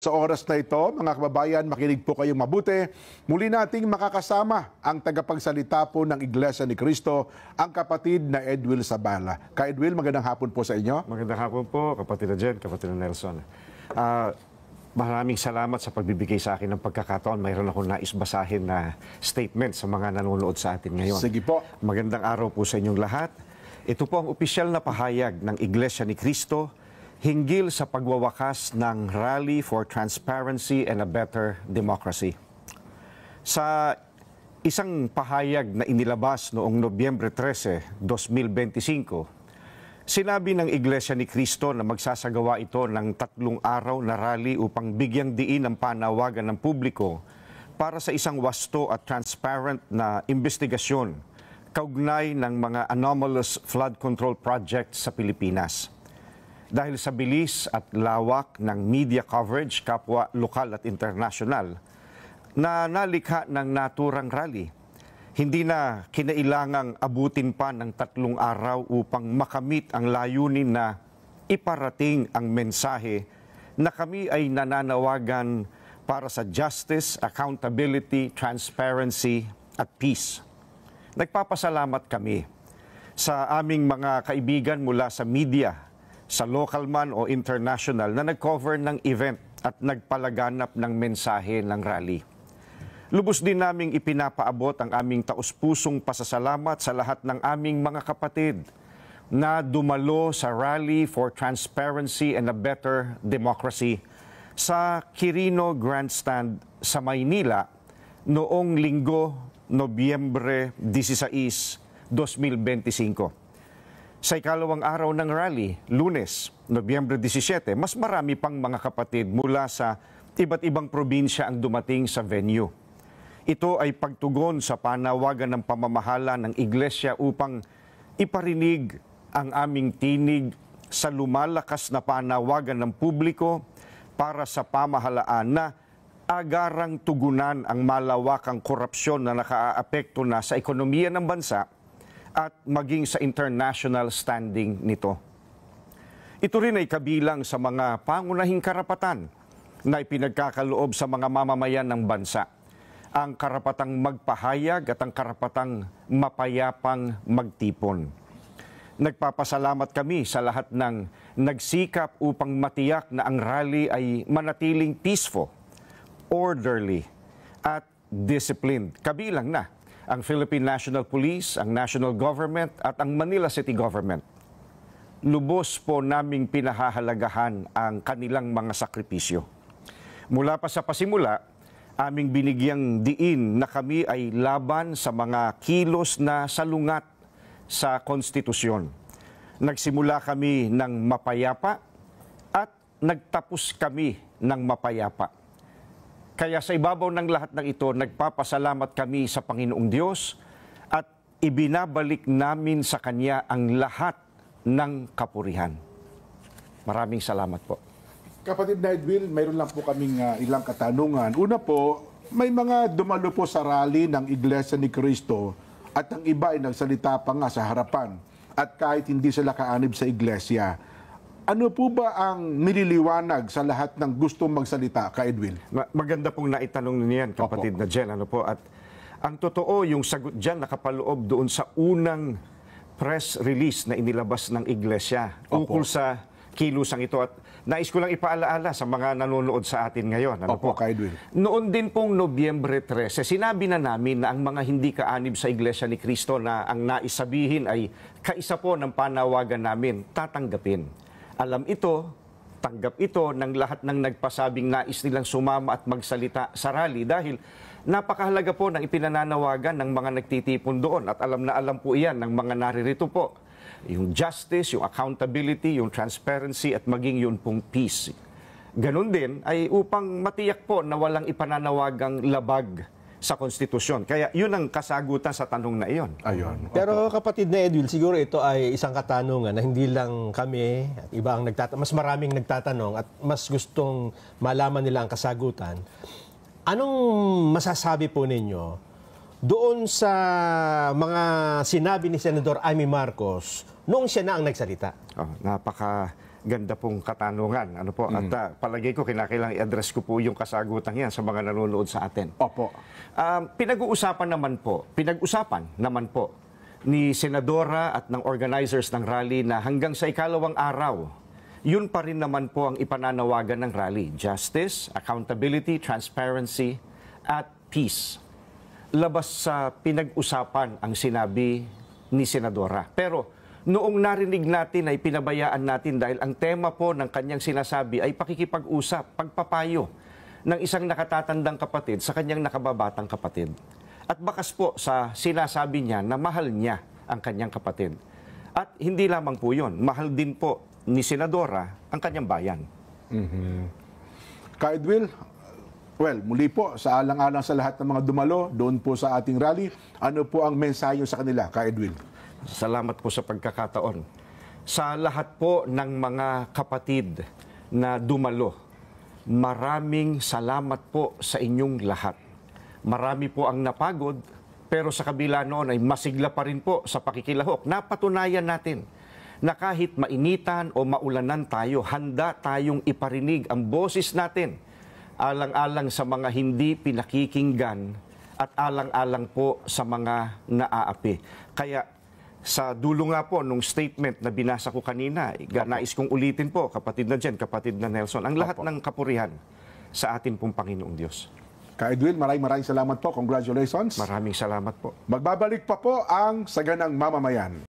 Sa oras na ito, mga kababayan, makinig po kayong mabuti. Muli nating makakasama ang tagapagsalita po ng Iglesia ni Cristo, ang kapatid na Edwil Sabala. Ka Edwil, magandang hapon po sa inyo. Magandang hapon po, kapatid na Jen, kapatid na Nelson. Maraming salamat sa pagbibigay sa akin ng pagkakataon. Mayroon akong nais basahin na statement sa mga nanonood sa atin ngayon. Sige po. Magandang araw po sa inyong lahat. Ito po ang opisyal na pahayag ng Iglesia ni Cristo hinggil sa pagwawakas ng Rally for Transparency and a Better Democracy. Sa isang pahayag na inilabas noong Nobyembre 13, 2025, sinabi ng Iglesia ni Cristo na magsasagawa ito ng 3 araw na rally upang bigyang diin ang panawagan ng publiko para sa isang wasto at transparent na investigasyon kaugnay ng mga anomalous flood control projects sa Pilipinas. Dahil sa bilis at lawak ng media coverage, kapwa lokal at international, na nalikha ng naturang rally, hindi na kinailangang abutin pa ng 3 araw upang makamit ang layunin na iparating ang mensahe na kami ay nananawagan para sa justice, accountability, transparency at peace. Nagpapasalamat kami sa aming mga kaibigan mula sa media, sa local man o international, na nag-cover ng event at nagpalaganap ng mensahe ng rally. Lubos din naming ipinapaabot ang aming taus-pusong pasasalamat sa lahat ng aming mga kapatid na dumalo sa Rally for Transparency and a Better Democracy sa Quirino Grandstand sa Maynila noong Linggo, Nobyembre 16, 2025. Sa ikalawang araw ng rally, Lunes, Nobyembre 17, mas marami pang mga kapatid mula sa iba't ibang probinsya ang dumating sa venue. Ito ay pagtugon sa panawagan ng pamamahala ng Iglesia upang iparinig ang aming tinig sa lumalakas na panawagan ng publiko para sa pamahalaan na agarang tugunan ang malawakang korupsyon na nakaaapekto na sa ekonomiya ng bansa at maging sa international standing nito. Ito rin ay kabilang sa mga pangunahing karapatan na ipinagkakaloob sa mga mamamayan ng bansa, ang karapatang magpahayag at ang karapatang mapayapang magtipon. Nagpapasalamat kami sa lahat ng nagsikap upang matiyak na ang rally ay manatiling peaceful, orderly, at disciplined. Kabilang na ang Philippine National Police, ang National Government at ang Manila City Government. Lubos po naming pinahahalagahan ang kanilang mga sakripisyo. Mula pa sa pasimula, aming binigyang diin na kami ay laban sa mga kilos na salungat sa konstitusyon. Nagsimula kami ng mapayapa at nagtapos kami ng mapayapa. Kaya sa ibabaw ng lahat ng ito, nagpapasalamat kami sa Panginoong Diyos at ibinabalik namin sa Kanya ang lahat ng kapurihan. Maraming salamat po. Kapatid na Edwil, mayroon lang po kaming ilang katanungan. Una po, may mga dumalo po sa rally ng Iglesia ni Cristo at ang iba ay nagsalita pa nga sa harapan. At kahit hindi sila kaanib sa Iglesia, ano po ba ang nililiwanag sa lahat ng gustong magsalita, Ka Edwil? Maganda pong naitanong niyan, kapatid na Jen. Ano po? At ang totoo, yung sagot dyan nakapaloob doon sa unang press release na inilabas ng Iglesia ukol sa kilusang ito. At nais ko lang ipaalaala sa mga nanonood sa atin ngayon. Ano po? Ka Edwil. Noon din pong Nobyembre 13, sinabi na namin na ang mga hindi kaanib sa Iglesia ni Cristo na ang nais sabihin ay kaisa po ng panawagan namin, tatanggapin. Alam ito, tanggap ito ng lahat ng nagpasabing nais nilang sumama at magsalita sa rally dahil napakahalaga po ng ipinananawagan ng mga nagtitipon doon at alam na alam po iyan ng mga naririto po. Yung justice, yung accountability, yung transparency at maging yun pong peace. Ganun din ay upang matiyak po na walang ipananawagang labag sa konstitusyon. Kaya yun ang kasagutan sa tanong na iyon. Ayun. Pero kapatid na Edwil, siguro ito ay isang katanungan na hindi lang kami at iba ang mas maraming nagtatanong at mas gustong malaman nila ang kasagutan. Anong masasabi po ninyo doon sa mga sinabi ni Senador Amy Marcos noong siya na ang nagsalita? Napaka Ganda pong katanungan. Ano po? At palagay ko, kinakailangan i-address ko po yung kasagutan yan sa mga nanonood sa atin. Opo. Pinag-usapan naman po ni Senadora at ng organizers ng rally na hanggang sa ikalawang araw, yun pa rin naman po ang ipananawagan ng rally. Justice, accountability, transparency, at peace. Labas sa pinag-usapan ang sinabi ni Senadora. Pero noong narinig natin ay pinabayaan natin dahil ang tema po ng kanyang sinasabi ay pakikipag-usap, pagpapayo ng isang nakatatandang kapatid sa kanyang nakababatang kapatid. At bakas po sa sinasabi niya na mahal niya ang kanyang kapatid. At hindi lamang po yun, mahal din po ni Senadora ang kanyang bayan. Ka Edwil, well, muli po, sa alang-alang sa lahat ng mga dumalo, doon po sa ating rally, ano po ang mensahe niyo sa kanila, Ka Edwil? Salamat po sa pagkakataon. Sa lahat po ng mga kapatid na dumalo, maraming salamat po sa inyong lahat. Marami po ang napagod, pero sa kabila noon ay masigla pa rin po sa pakikilahok. Napatunayan natin na kahit mainitan o maulanan tayo, handa tayong iparinig ang boses natin alang-alang sa mga hindi pinakikinggan at alang-alang po sa mga naaapi. Kaya sa dulo nga po nung statement na binasa ko kanina, nais kong ulitin po, kapatid na Jen, kapatid na Nelson, ang lahat ng kapurihan sa atin pong Panginoong Diyos. Ka Edwin, maraming salamat po. Congratulations. Maraming salamat po. Magbabalik pa po ang Saganang Mamamayan.